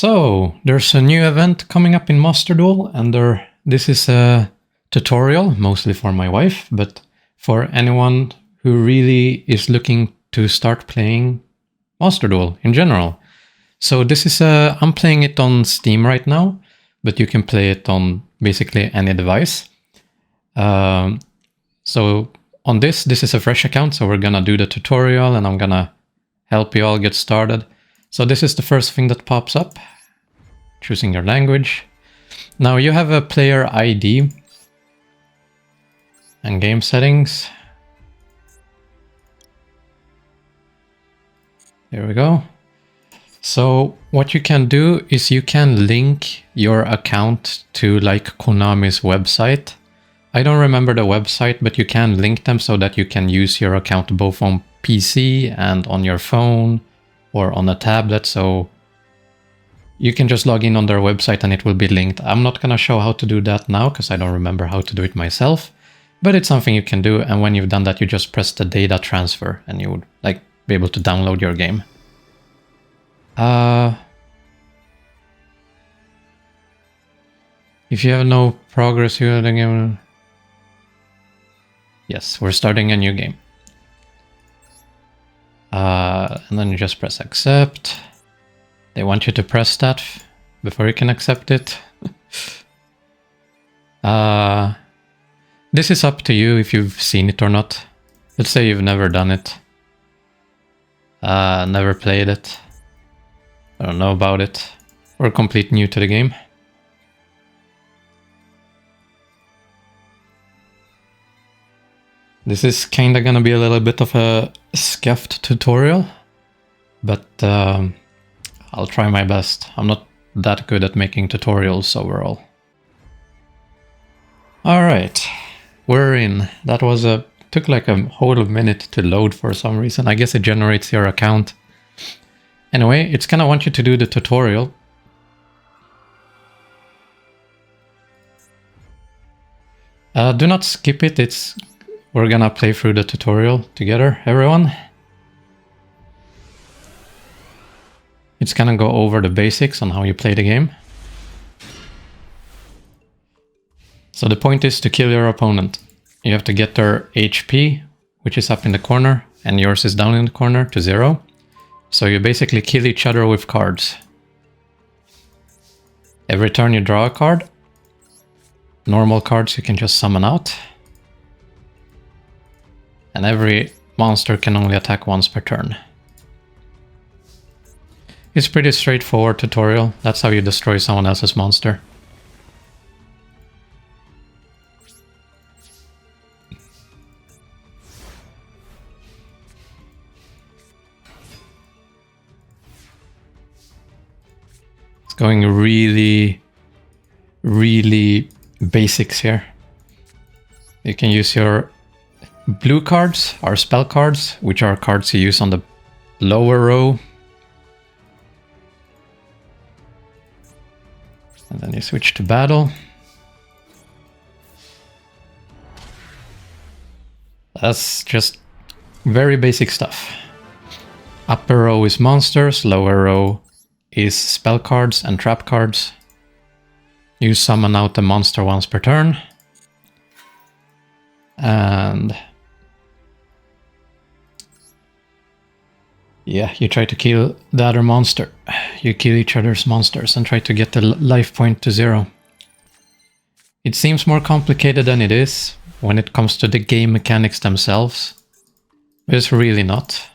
So, there's a new event coming up in Master Duel, and this is a tutorial, mostly for my wife, but for anyone who really is looking to start playing Master Duel in general. So this is I'm playing it on Steam right now, but you can play it on basically any device. So on this is a fresh account, so we're gonna do the tutorial and I'm gonna help you all get started. So this is the first thing that pops up, choosing your language. Now you have a player ID and game settings. There we go. So what you can do is you can link your account to like Konami's website. I don't remember the website, but you can link them so that you can use your account both on PC and on your phone or on a tablet. So you can just log in on their website and it will be linked. I'm not gonna show how to do that now because I don't remember how to do it myself, but it's something you can do. And when you've done that, you just press the data transfer and you would like be able to download your game. If you have no progress, you're the game. Yes, we're starting a new game. And then you just press accept. They want you to press that before you can accept it. This is up to you if you've seen it or not. Let's say you've never done it. Never played it. I don't know about it. Or complete new to the game. This is kinda gonna be a little bit of a scuffed tutorial, but I'll try my best. I'm not that good at making tutorials overall. Alright, we're in. That was took like a whole minute to load for some reason. I guess it generates your account. Anyway, it's gonna want you to do the tutorial. Do not skip it. We're gonna play through the tutorial together, everyone. It's gonna go over the basics on how you play the game. So the point is to kill your opponent. You have to get their HP, which is up in the corner, and yours is down in the corner to 0. So you basically kill each other with cards. Every turn you draw a card. Normal cards you can just summon out. And every monster can only attack once per turn. It's pretty straightforward tutorial. That's how you destroy someone else's monster. It's going really, really basics here. You can use your blue cards are spell cards, which are cards you use on the lower row. And then you switch to battle. That's just very basic stuff. Upper row is monsters, lower row is spell cards and trap cards. You summon out the monster once per turn. And yeah, you try to kill the other monster. You kill each other's monsters and try to get the life point to 0. It seems more complicated than it is when it comes to the game mechanics themselves. But it's really not.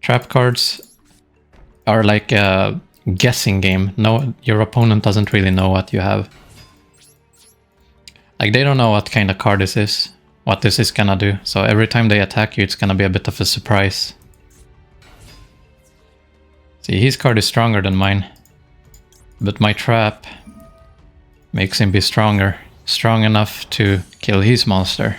Trap cards are like a guessing game. No, your opponent doesn't really know what you have. Like they don't know what kind of card this is, what this is gonna do. So every time they attack you, it's gonna be a bit of a surprise. See, his card is stronger than mine, but my trap makes him be stronger, strong enough to kill his monster.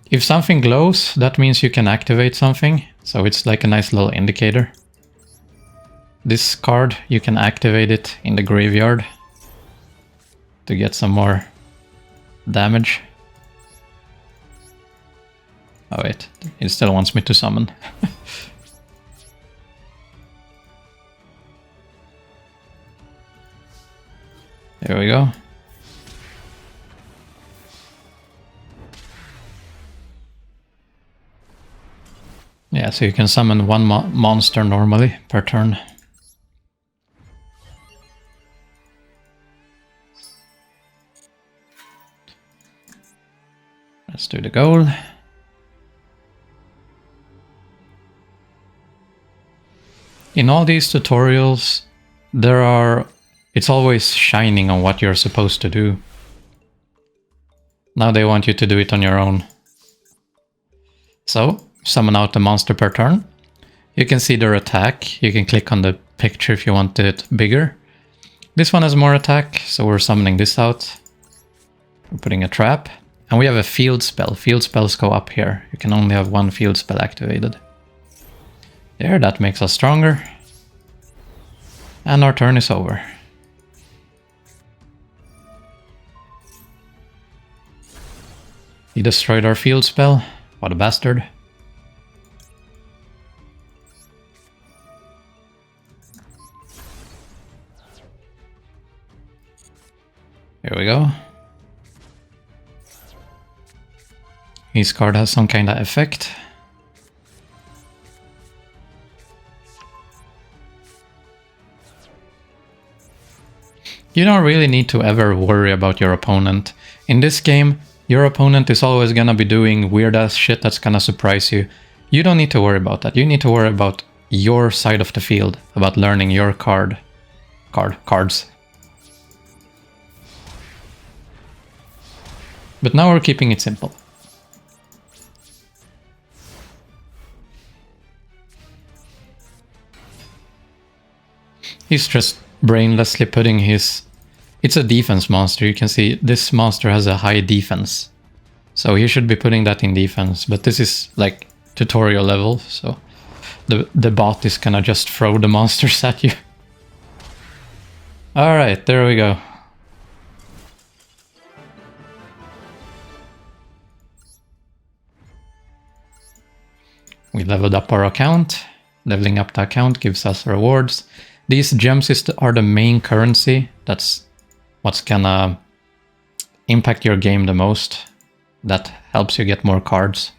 If something glows, that means you can activate something, so it's like a nice little indicator. This card, you can activate it in the graveyard to get some more damage. Oh wait, it still wants me to summon. There we go. Yeah, so you can summon one monster normally per turn. Let's do the goal. In all these tutorials, it's always shining on what you're supposed to do. Now they want you to do it on your own. So, summon out a monster per turn. You can see their attack. You can click on the picture if you want it bigger. This one has more attack, so we're summoning this out. We're putting a trap. And we have a field spell. Field spells go up here. You can only have one field spell activated. There, that makes us stronger. And our turn is over. He destroyed our field spell. What a bastard. Here we go. His card has some kind of effect. You don't really need to ever worry about your opponent. In this game, your opponent is always gonna be doing weird ass shit that's gonna surprise you. You don't need to worry about that. You need to worry about your side of the field, about learning your cards. But now we're keeping it simple. He's just brainlessly putting his... It's a defense monster. You can see this monster has a high defense. So he should be putting that in defense. But this is like tutorial level, so the bot is gonna just throw the monsters at you. Alright, there we go. We leveled up our account. Leveling up the account gives us rewards. These gems are the main currency. That's what's gonna impact your game the most. That helps you get more cards.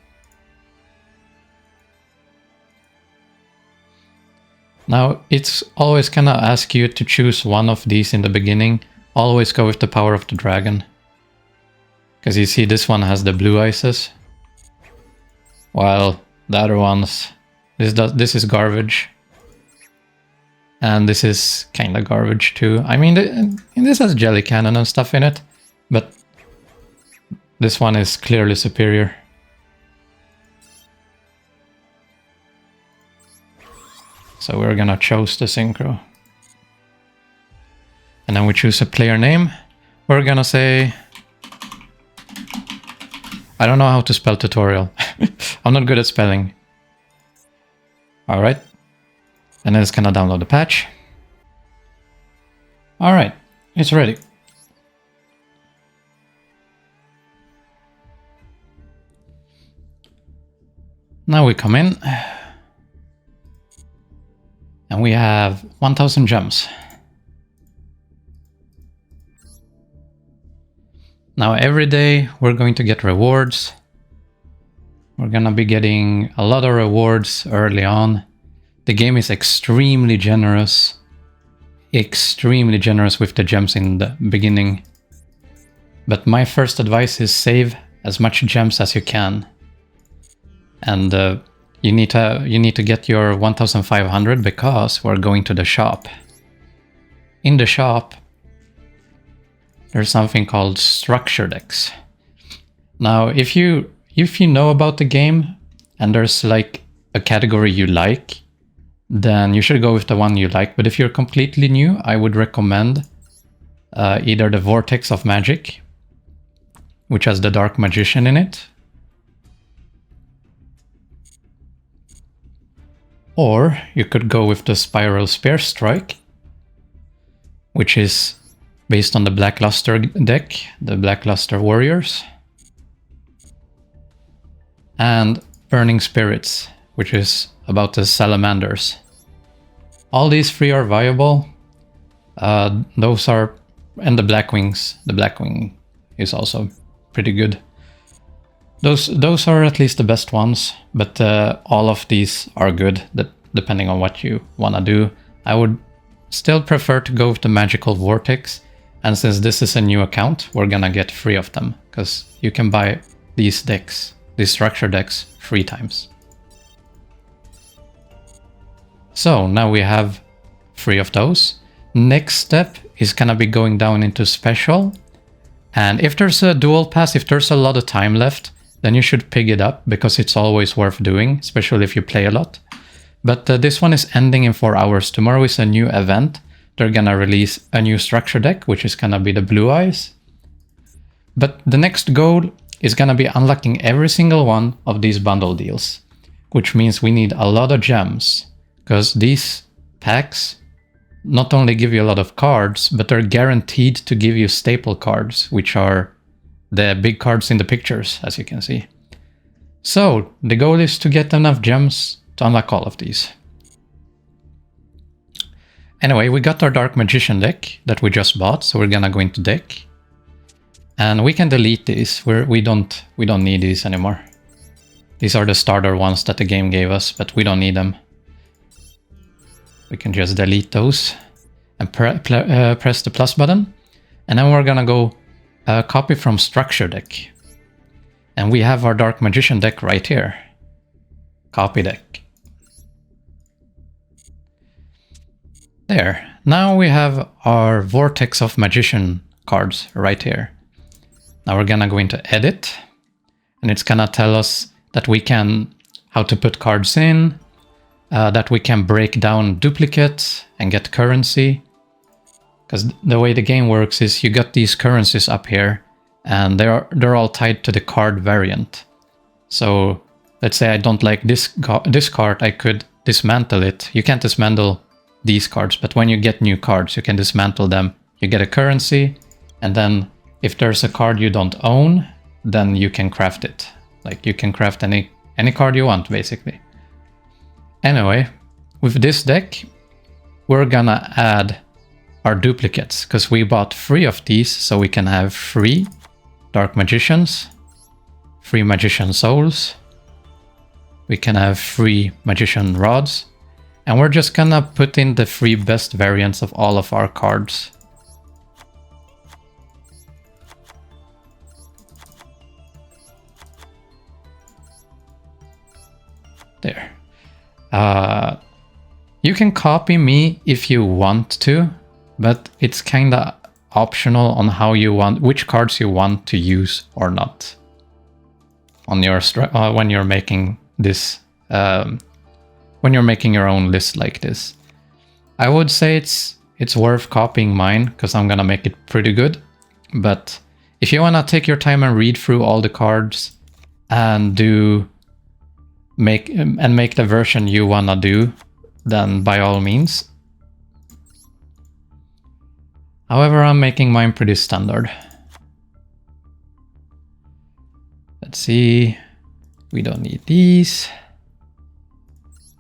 Now, it's always gonna ask you to choose one of these in the beginning. Always go with the power of the dragon. Because you see this one has the blue ices. While the other ones, this is garbage. And this is kind of garbage too. I mean, this has jelly cannon and stuff in it, but this one is clearly superior. So we're gonna choose the synchro. And then we choose a player name. We're gonna say... I don't know how to spell tutorial. I'm not good at spelling. Alright. And then it's gonna download the patch. Alright, it's ready. Now we come in. And we have 1000 gems. Now every day we're going to get rewards. We're gonna be getting a lot of rewards early on. The game is extremely generous with the gems in the beginning. But my first advice is save as much gems as you can. And you need to get your 1500 because we're going to the shop. In the shop, there's something called structure decks. Now, if you know about the game and there's like a category you like, then you should go with the one you like. But if you're completely new, I would recommend either the Vortex of Magic, which has the Dark Magician in it, or you could go with the Spiral Spear Strike, which is based on the Black Luster deck, the Black Luster Warriors. And Burning Spirits, which is about the salamanders. All these 3 are viable. Those are... and the Black Wings. The Black Wing is also pretty good. Those are at least the best ones, but all of these are good, depending on what you want to do. I would still prefer to go with the Magical Vortex, and since this is a new account, we're gonna get 3 of them, because you can buy these decks, these structure decks, 3 times. So now we have 3 of those. Next step is gonna be going down into special, and if there's a dual pass, if there's a lot of time left, then you should pick it up, because it's always worth doing, especially if you play a lot. But this one is ending in 4 hours. Tomorrow is a new event. They're gonna release a new structure deck, which is gonna be the Blue Eyes. But the next goal is gonna be unlocking every single one of these bundle deals, which means we need a lot of gems, because these packs not only give you a lot of cards, but they're guaranteed to give you staple cards, which are the big cards in the pictures, as you can see. So the goal is to get enough gems to unlock all of these. Anyway, we got our Dark Magician deck that we just bought, so we're gonna go into deck. And we can delete these. We don't need these anymore. These are the starter ones that the game gave us, but we don't need them. We can just delete those and press the plus button. And then we're gonna go copy from structure deck. And we have our Dark Magician deck right here. Copy deck. There. Now we have our Vortex of Magician cards right here. Now we're gonna go into edit, and it's gonna tell us that we can, how to put cards in, that we can break down duplicates and get currency. Because the way the game works is you got these currencies up here, and they're all tied to the card variant. So let's say I don't like this card, I could dismantle it. You can't dismantle these cards, but when you get new cards, you can dismantle them. You get a currency, and then if there's a card you don't own, then you can craft it. Like you can craft any card you want, basically. Anyway, with this deck, we're gonna add our duplicates, because we bought 3 of these, so we can have 3 Dark Magicians, 3 Magician Souls, we can have 3 Magician Rods, and we're just gonna put in the 3 best variants of all of our cards. There. You can copy me if you want to, but it's kinda optional on how you want, which cards you want to use or not on your when you're making this, when you're making your own list like this. I would say it's worth copying mine, because I'm gonna make it pretty good. But if you wanna take your time and read through all the cards and make the version you wanna do, then by all means. However, I'm making mine pretty standard. Let's see. We don't need these.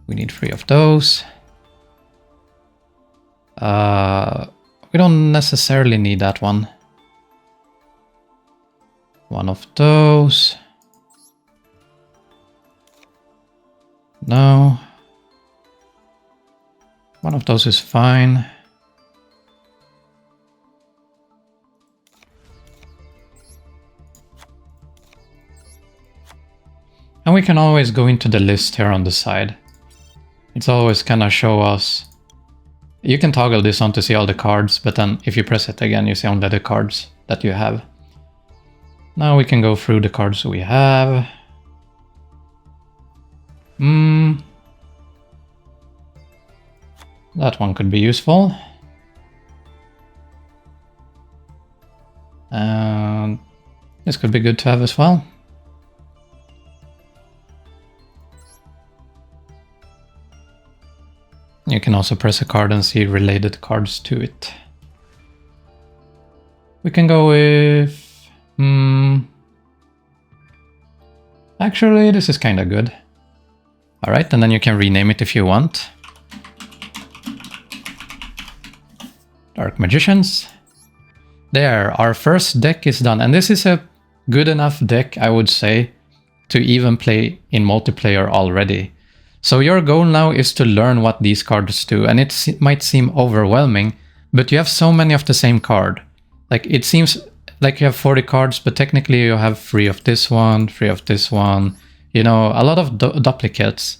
We need 3 of those. We don't necessarily need that one. 1 of those. No. 1 of those is fine. And we can always go into the list here on the side. It's always gonna show us. You can toggle this on to see all the cards, but then if you press it again, you see only the cards that you have. Now we can go through the cards we have. That one could be useful. And this could be good to have as well. You can also press a card and see related cards to it. We can go with... Actually, this is kind of good. All right, and then you can rename it if you want. Dark Magicians. There, our first deck is done. And this is a good enough deck, I would say, to even play in multiplayer already. So your goal now is to learn what these cards do. And it might seem overwhelming, but you have so many of the same card. Like, it seems like you have 40 cards, but technically you have 3 of this one, 3 of this one. You know, a lot of duplicates.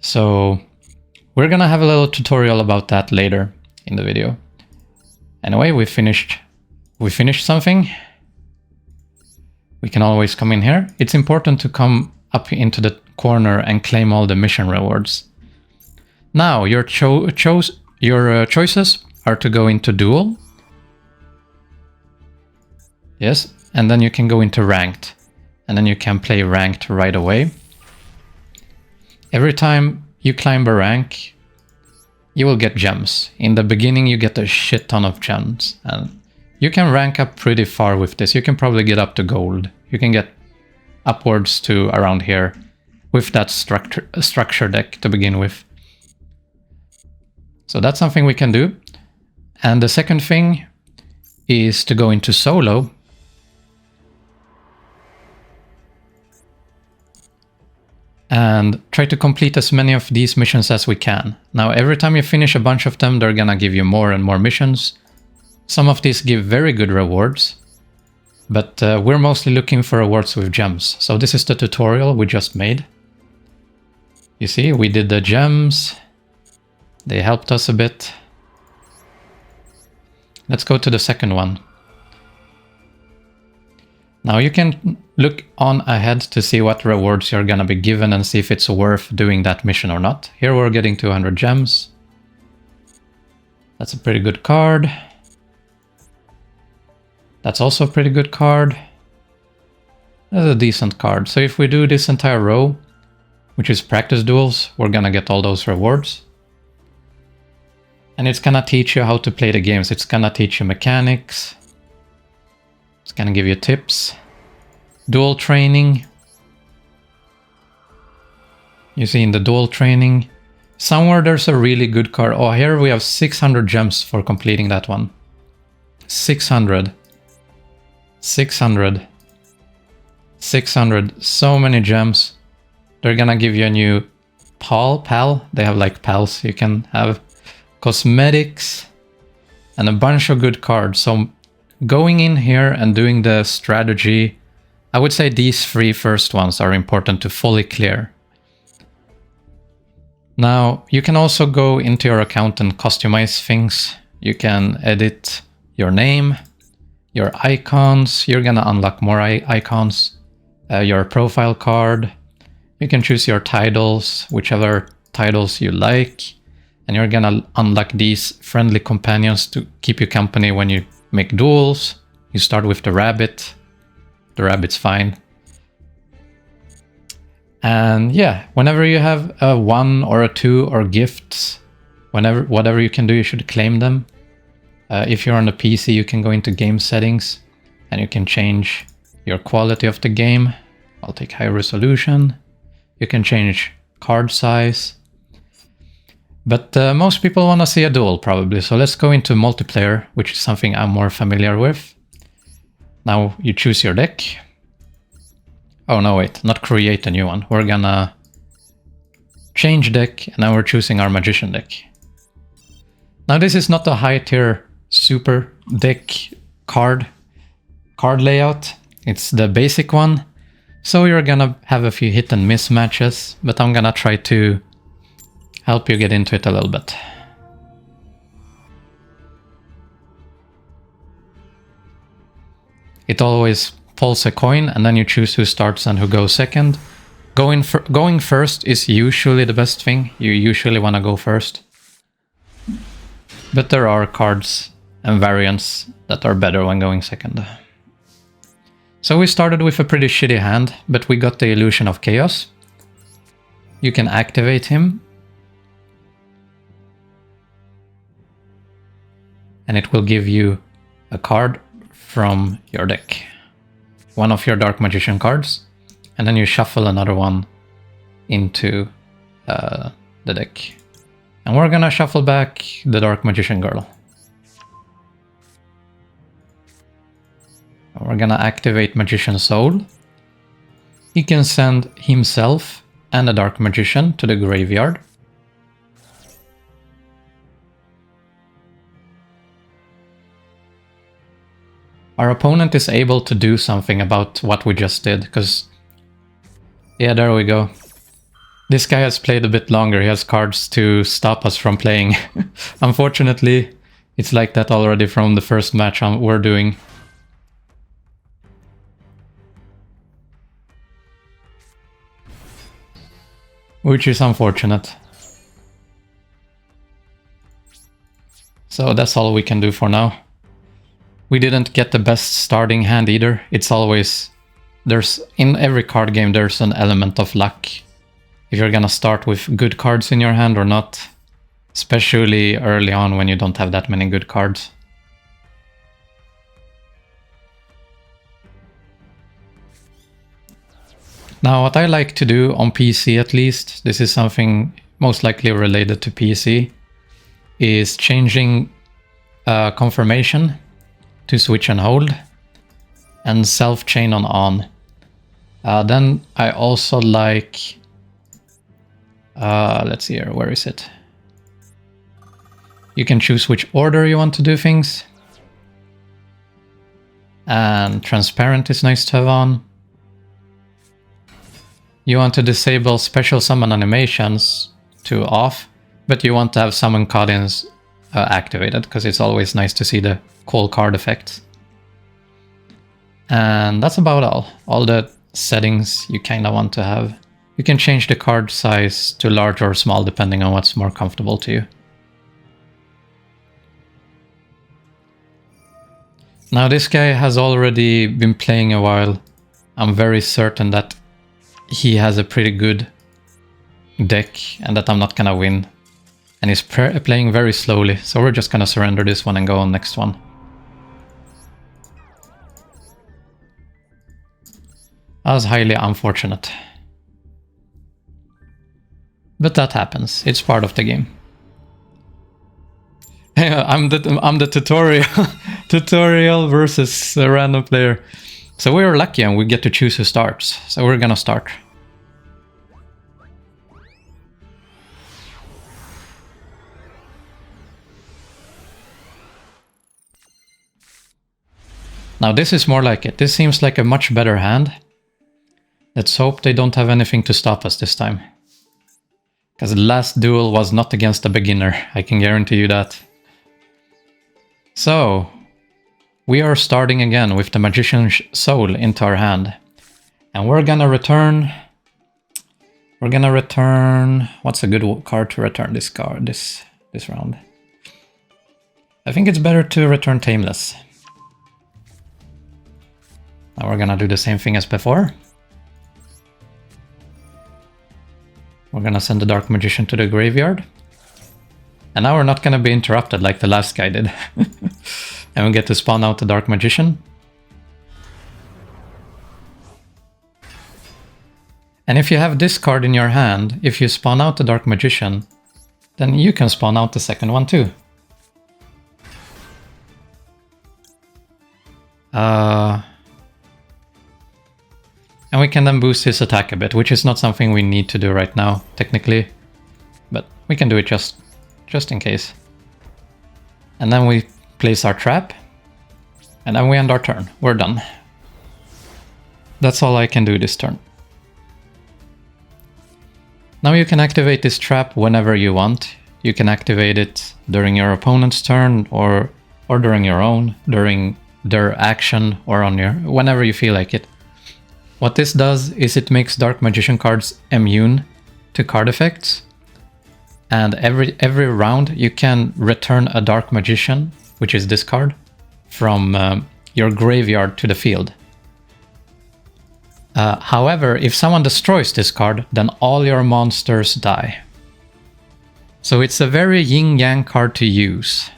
So we're gonna have a little tutorial about that later in the video. Anyway, we finished something. We can always come in here. It's important to come up into the corner and claim all the mission rewards. Now your choices are to go into Duel. Yes, and then you can go into Ranked, and then you can play Ranked right away. Every time you climb a rank, you will get gems. In the beginning, you get a shit ton of gems, and you can rank up pretty far with this. You can probably get up to gold. You can get upwards to around here with that structure deck to begin with. So that's something we can do. And the second thing is to go into solo. And try to complete as many of these missions as we can. Now, every time you finish a bunch of them, they're gonna give you more and more missions. Some of these give very good rewards, but we're mostly looking for rewards with gems. So this is the tutorial we just made. You see, we did the gems. They helped us a bit. Let's go to the second one. Now you can look on ahead to see what rewards you're gonna be given and see if it's worth doing that mission or not. Here we're getting 200 gems. That's a pretty good card. That's also a pretty good card. That's a decent card. So if we do this entire row, which is practice duels, we're gonna get all those rewards. And it's gonna teach you how to play the games. It's gonna teach you mechanics. It's gonna give you tips. Duel training. You see in the duel training, somewhere there's a really good card. Oh, here we have 600 gems for completing that one. 600. 600. 600. So many gems. They're gonna give you a new pal. They have like pals you can have. Cosmetics. And a bunch of good cards. So going in here and doing the strategy, I would say these 3 first ones are important to fully clear. Now, you can also go into your account and customize things. You can edit your name, your icons. You're gonna unlock more icons. Your profile card. You can choose your titles, whichever titles you like. And you're gonna unlock these friendly companions to keep you company when you make duels. You start with the rabbit. The rabbit's fine. And yeah, whenever you have a 1 or a 2 or gifts, whatever you can do, you should claim them. If you're on a PC, you can go into game settings and you can change your quality of the game. I'll take high resolution. You can change card size. But most people want to see a duel probably. So let's go into multiplayer, which is something I'm more familiar with. Now you choose your deck. Oh no, wait, not create a new one. We're gonna change deck, and now we're choosing our magician deck. Now this is not a high tier super deck card layout. It's the basic one. So you're gonna have a few hit and miss matches, but I'm gonna try to help you get into it a little bit. It always pulls a coin and then you choose who starts and who goes second. Going first is usually the best thing. You usually want to go first. But there are cards and variants that are better when going second. So we started with a pretty shitty hand, but we got the Illusion of Chaos. You can activate him. And it will give you a card from your deck. one of your Dark Magician cards, and then you shuffle another one into the deck. And we're gonna shuffle back the Dark Magician Girl. And we're gonna activate Magician Soul. He can send himself and a Dark Magician to the graveyard. Our opponent is able to do something about what we just did, because... yeah, there we go. This guy has played a bit longer, he has cards to stop us from playing. Unfortunately, it's like that already from the first match we're doing. Which is unfortunate. So that's all we can do for now. We didn't get the best starting hand either. It's always... in every card game there's an element of luck. If you're gonna start with good cards in your hand or not. Especially early on when you don't have that many good cards. Now what I like to do on PC at least, this is something most likely related to PC, is changing confirmation to switch and hold, and self-chain on. Then I also like... let's see here, where is it? You can choose which order you want to do things. And transparent is nice to have on. You want to disable special summon animations to off, but you want to have summon card-ins activated, because it's always nice to see the cool card effects. And that's about all the settings you kind of want to have. You can change the card size to large or small depending on what's more comfortable to you. Now this guy has already been playing a while. I'm very certain that he has a pretty good deck and that I'm not gonna win. And he's playing very slowly, so we're just gonna surrender this one and go on next one. That was highly unfortunate. But that happens, it's part of the game. I'm the tutorial versus a random player. So we're lucky and we get to choose who starts. So we're gonna start. Now this is more like it. This seems like a much better hand. Let's hope they don't have anything to stop us this time. Because the last duel was not against a beginner, I can guarantee you that. So, we are starting again with the Magician's Soul into our hand. And we're gonna return... What's a good card to return this round? I think it's better to return Tameless. Now we're gonna do the same thing as before. We're gonna send the Dark Magician to the graveyard. And now we're not gonna be interrupted like the last guy did. And we get to spawn out the Dark Magician. And if you have this card in your hand, if you spawn out the Dark Magician, then you can spawn out the second one too. And we can then boost his attack a bit, which is not something we need to do right now, technically. But we can do it just in case. And then we place our trap. And then we end our turn. We're done. That's all I can do this turn. Now you can activate this trap whenever you want. You can activate it during your opponent's turn or during your own, during their action or on your... whenever you feel like it. What this does is it makes Dark Magician cards immune to card effects. And every round you can return a Dark Magician, which is this card, from your graveyard to the field. However, if someone destroys this card, then all your monsters die. So it's a very yin-yang card to use.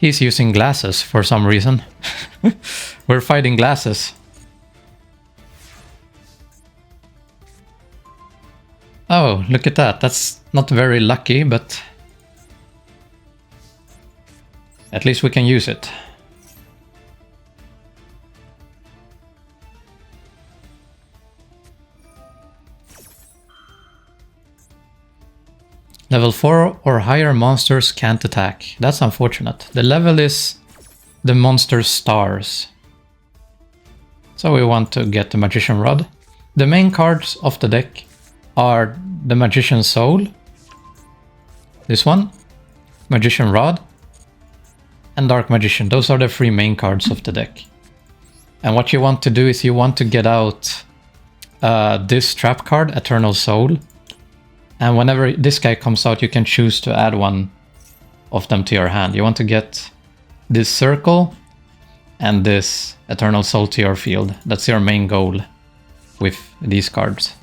He's using glasses for some reason. We're fighting glasses. Oh, look at that. That's not very lucky, but at least we can use it. Level 4 or higher monsters can't attack. That's unfortunate. The level is the monster's stars. So we want to get the Magician Rod. The main cards of the deck are the Magician Soul, this one, Magician Rod, and Dark Magician. Those are the 3 main cards of the deck. And what you want to do is you want to get out this trap card, Eternal Soul. And whenever this guy comes out, you can choose to add one of them to your hand. You want to get this circle and this Eternal Soul to your field. That's your main goal with these cards.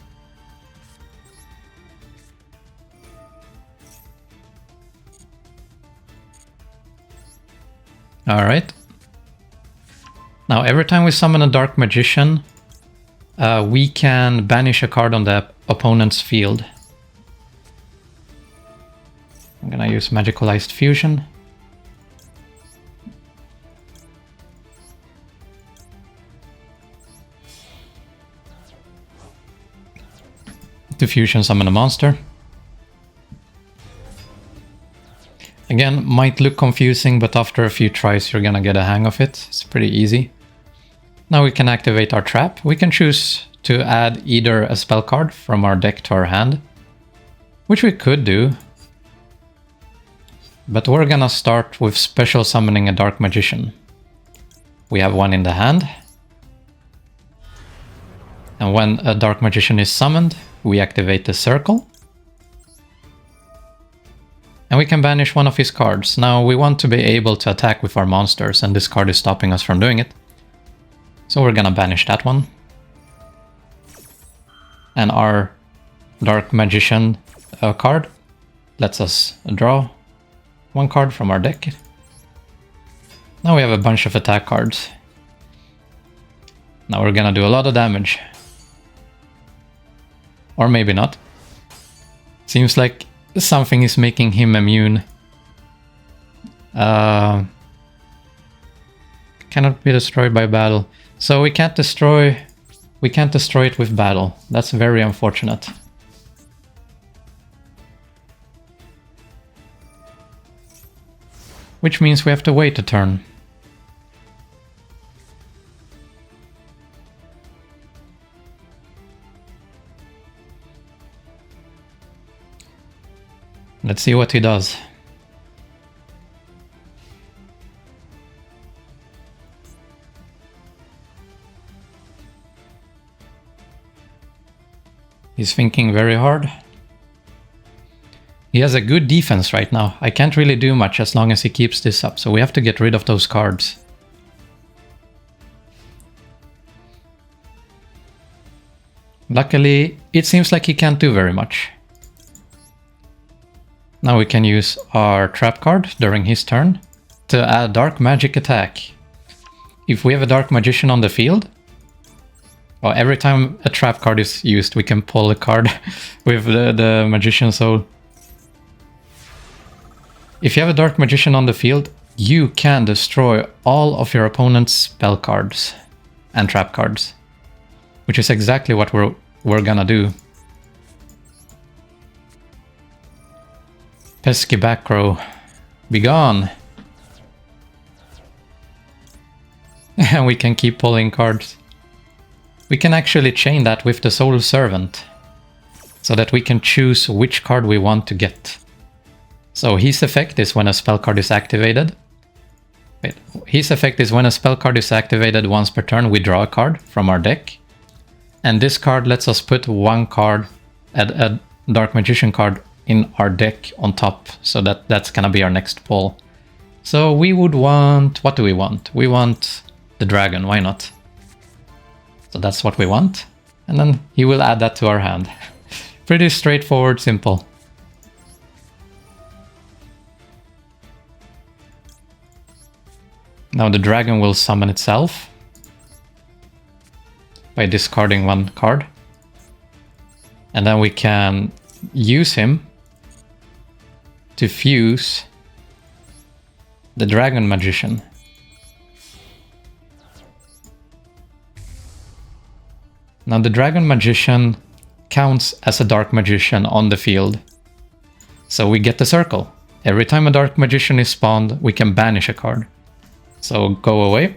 Alright. Now every time we summon a Dark Magician, we can banish a card on the opponent's field. I'm gonna use Magicalized Fusion. To fusion summon a monster. Again, might look confusing, but after a few tries you're gonna get a hang of it. It's pretty easy. Now we can activate our trap. We can choose to add either a spell card from our deck to our hand, which we could do. But we're gonna start with special summoning a Dark Magician. We have one in the hand. And when a Dark Magician is summoned, we activate the circle. And we can banish one of his cards. Now we want to be able to attack with our monsters, and this card is stopping us from doing it. So we're gonna banish that one. And our Dark Magician card lets us draw one card from our deck. Now we have a bunch of attack cards. Now we're gonna do a lot of damage. Or maybe not. Seems like something is making him immune. Cannot be destroyed by battle. So we can't destroy it with battle. That's very unfortunate. Which means we have to wait a turn. Let's see what he does. He's thinking very hard. He has a good defense right now. I can't really do much as long as he keeps this up, so we have to get rid of those cards. Luckily, it seems like he can't do very much. Now we can use our trap card during his turn to add Dark Magic attack. If we have a Dark Magician on the field, well, every time a trap card is used, we can pull a card with the Magician Soul. If you have a Dark Magician on the field, you can destroy all of your opponent's spell cards and trap cards, which is exactly what we're gonna do. Pesky back row, be gone. And we can keep pulling cards. We can actually chain that with the Soul Servant, so that we can choose which card we want to get. So his effect is when a spell card is activated. Wait, his effect is when a spell card is activated once per turn, we draw a card from our deck. And this card lets us put one card, a Dark Magician card, in our deck on top, so that's gonna be our next pull. So we would want, what do we want? We want the dragon, why not? So that's what we want. And then he will add that to our hand. Pretty straightforward, simple. Now the dragon will summon itself by discarding one card. And then we can use him to fuse the Dragon Magician. Now the Dragon Magician counts as a Dark Magician on the field. So we get the circle. Every time a Dark Magician is spawned, we can banish a card. So go away.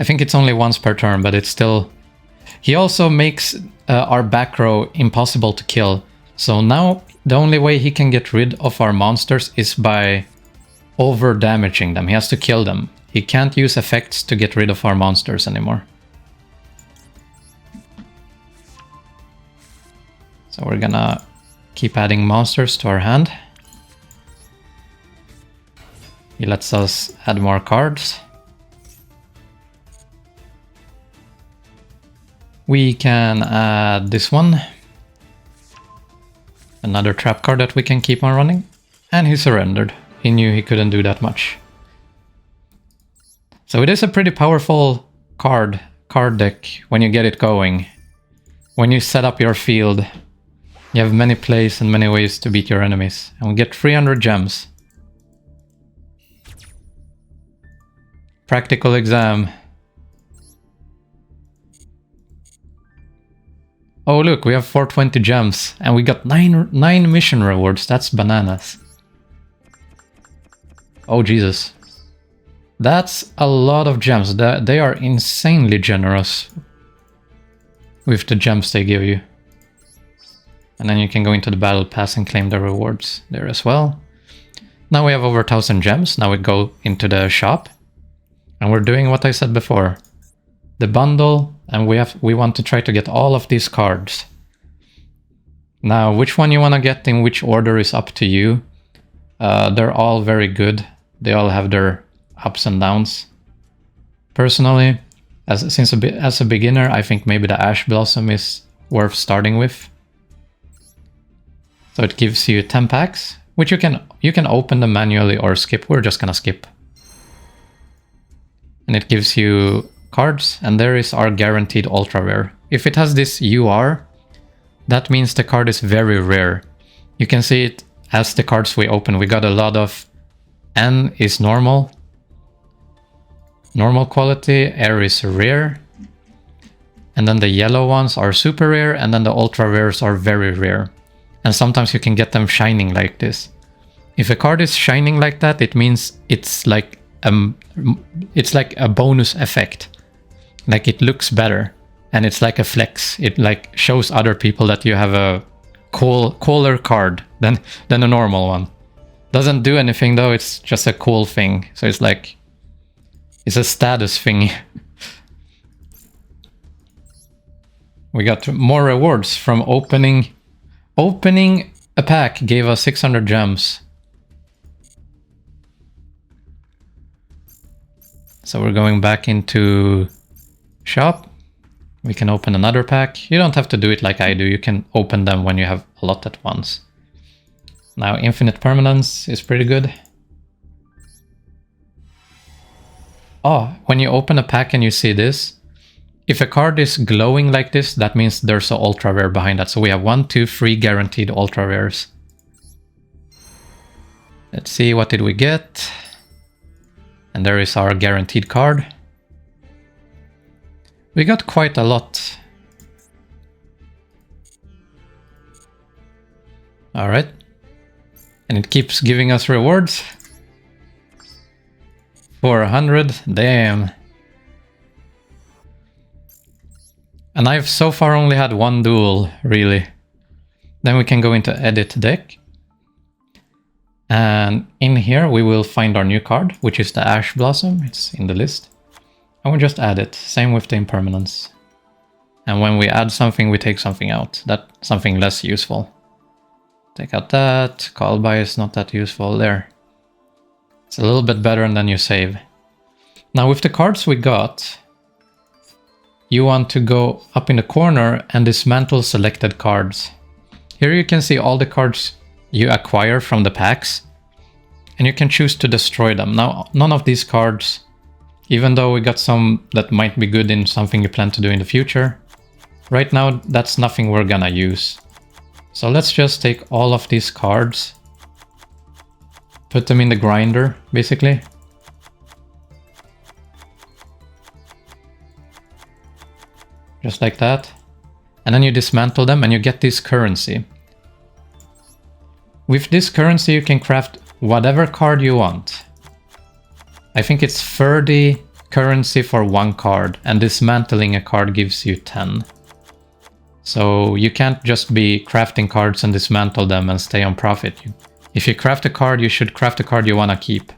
I think it's only once per turn, but it's still... He also makes our back row impossible to kill. So now the only way he can get rid of our monsters is by over damaging them. He has to kill them. He can't use effects to get rid of our monsters anymore. So we're gonna keep adding monsters to our hand. He lets us add more cards. We can add this one. Another trap card that we can keep on running. And he surrendered. He knew he couldn't do that much. So it is a pretty powerful card deck when you get it going. When you set up your field, you have many plays and many ways to beat your enemies. And we get 300 gems. Practical exam. Oh look, we have 420 gems and we got 9 mission rewards. That's bananas. Oh Jesus. That's a lot of gems. They are insanely generous with the gems they give you. And then you can go into the battle pass and claim the rewards there as well. Now we have over 1000 gems. Now we go into the shop. And we're doing what I said before. The bundle, and we want to try to get all of these cards. Now, which one you want to get in which order is up to you. They're all very good. They all have their ups and downs. Personally, as a beginner, I think maybe the Ash Blossom is worth starting with. So it gives you 10 packs, which you can open them manually or skip. We're just gonna skip. And it gives you cards, and there is our guaranteed ultra rare. If it has this UR, that means the card is very rare. You can see it as the cards we open. We got a lot of N is normal quality, Air is rare, and then the yellow ones are super rare, and then the ultra rares are very rare. And sometimes you can get them shining like this. If a card is shining like that, it means it's like a bonus effect. Like it looks better, and it's like a flex. It like shows other people that you have a cooler card than a normal one. Doesn't do anything though, it's just a cool thing. So it's like, it's a status thing. We got more rewards from opening a pack gave us 600 gems. So we're going back into shop. We can open another pack. You don't have to do it like I do. You can open them when you have a lot at once. Now infinite permanence is pretty good. Oh, when you open a pack and you see this, if a card is glowing like this, that means there's an ultra rare behind that. So we have 1, 2, 3 guaranteed ultra rares. Let's see, what did we get? And there is our guaranteed card. We got quite a lot. Alright. And it keeps giving us rewards. 400, damn. And I've so far only had one duel, really. Then we can go into edit deck. And in here we will find our new card, which is the Ash Blossom. It's in the list. And we'll just add it. Same with the impermanence. And when we add something, we take something out. That's something less useful. Take out that. Call by is not that useful there. It's a little bit better and then you save. Now with the cards we got, you want to go up in the corner and dismantle selected cards. Here you can see all the cards you acquire from the packs, and you can choose to destroy them. Now, none of these cards, even though we got some that might be good in something you plan to do in the future, right now that's nothing we're gonna use. So let's just take all of these cards, put them in the grinder, basically. Just like that. And then you dismantle them and you get this currency. With this currency you can craft whatever card you want. I think it's 30 currency for one card, and dismantling a card gives you 10. So you can't just be crafting cards and dismantle them and stay on profit. If you craft a card, you should craft a card you want to keep.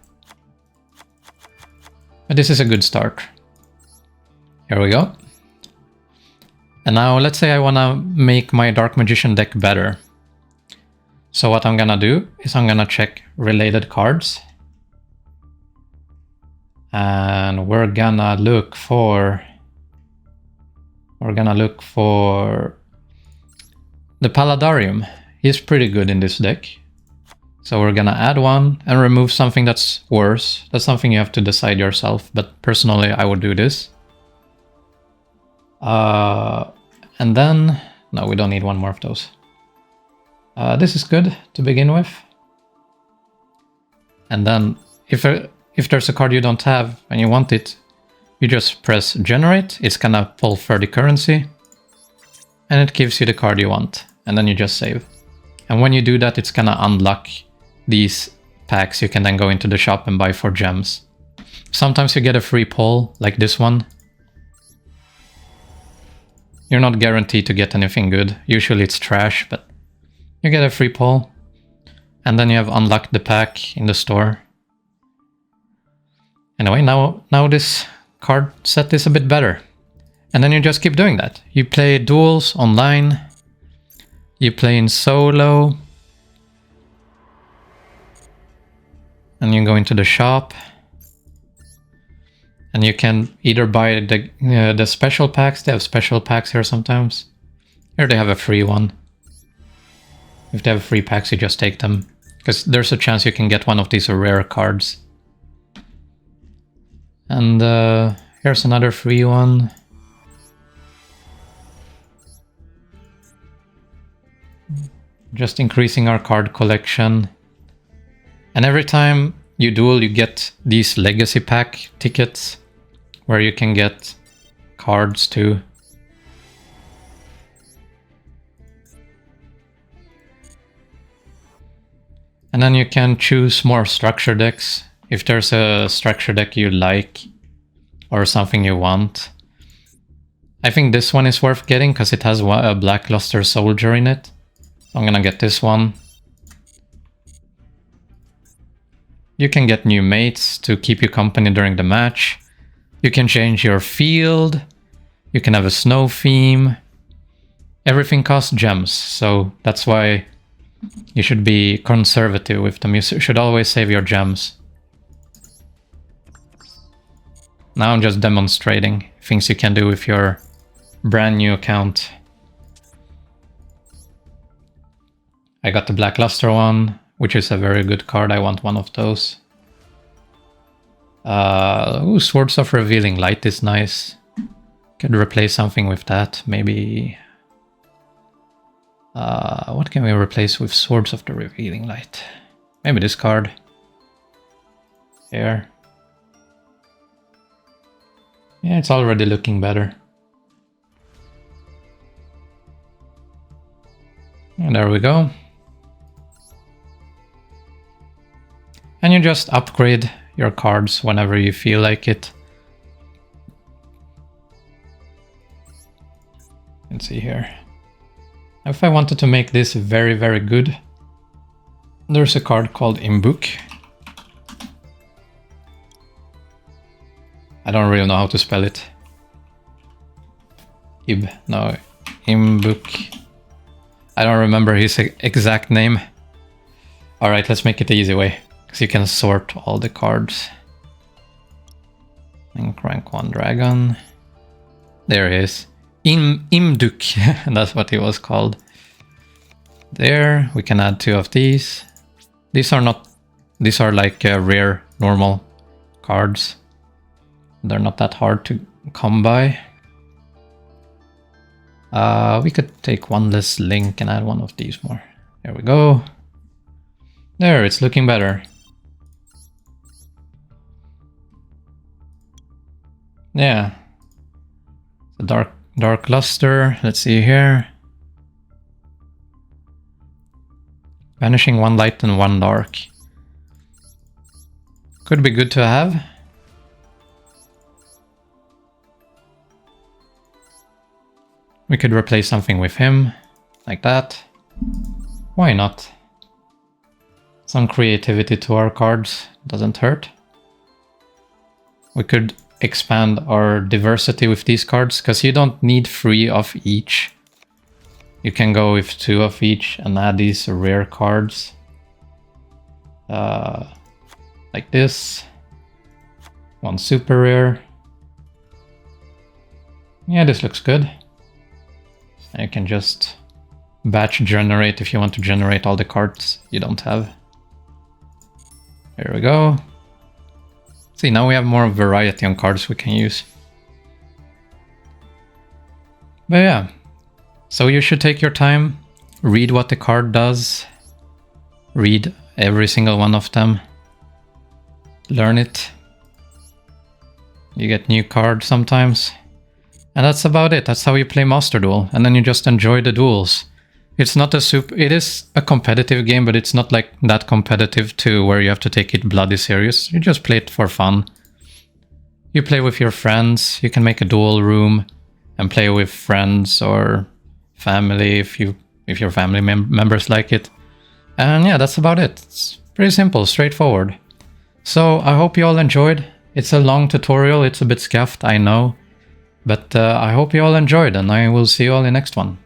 But this is a good start. Here we go. And now let's say I want to make my Dark Magician deck better. So what I'm gonna do is I'm gonna check related cards. And we're gonna look for the Paladarium. He's pretty good in this deck. So we're gonna add one and remove something that's worse. That's something you have to decide yourself, but personally I would do this. And then, no, we don't need one more of those. This is good to begin with. And then if there's a card you don't have and you want it, you just press generate. It's gonna pull 30 currency and it gives you the card you want. And then you just save. And when you do that, it's gonna unlock these packs you can then go into the shop and buy for gems. Sometimes you get a free pull like this one. You're not guaranteed to get anything good. Usually it's trash, but you get a free pull, and then you have unlocked the pack in the store. Anyway, now this card set is a bit better. And then you just keep doing that. You play duels online, you play in solo, and you go into the shop, and you can either buy the special packs. They have special packs here sometimes. Here they have a free one. If they have free packs, you just take them. Because there's a chance you can get one of these rare cards. And here's another free one. Just increasing our card collection. And every time you duel, you get these legacy pack tickets, where you can get cards too. And then you can choose more structure decks. If there's a structure deck you like or something you want. I think this one is worth getting because it has a Blackluster Soldier in it. So I'm gonna get this one. You can get new mates to keep you company during the match. You can change your field. You can have a snow theme. Everything costs gems, so that's why you should be conservative with them. You should always save your gems. Now I'm just demonstrating things you can do with your brand new account. I got the Blackluster one, which is a very good card. I want one of those. Swords of Revealing Light is nice. Could replace something with that, maybe. What can we replace with Swords of the Revealing Light? Maybe this card. Here. Yeah, it's already looking better. And there we go. And you just upgrade your cards whenever you feel like it. Let's see here. If I wanted to make this very, very good, there's a card called Imbook. I don't really know how to spell it. Imbook. I don't remember his exact name. Alright, let's make it the easy way, because you can sort all the cards. And rank 1 dragon. There he is. Imduk, that's what he was called. There, we can add 2 of these. These are like rare, normal cards. They're not that hard to come by. We could take one less link and add one of these more. There we go. There, it's looking better. Yeah. The dark luster. Let's see here. Vanishing 1 light and 1 dark. Could be good to have. We could replace something with him, like that. Why not? Some creativity to our cards doesn't hurt. We could expand our diversity with these cards, because you don't need 3 of each. You can go with 2 of each and add these rare cards. Like this. 1 super rare. Yeah, this looks good. And you can just batch generate if you want to generate all the cards you don't have. There we go. See, now we have more variety on cards we can use. But yeah, so you should take your time, read what the card does, read every single one of them, learn it. You get new cards sometimes. And that's about it. That's how you play Master Duel. And then you just enjoy the duels. It's not a it is a competitive game, but it's not like that competitive to where you have to take it bloody serious. You just play it for fun. You play with your friends. You can make a duel room and play with friends or family if your family members like it. And yeah, that's about it. It's pretty simple, straightforward. So I hope you all enjoyed. It's a long tutorial. It's a bit scuffed, I know. But I hope you all enjoyed, and I will see you all in the next one.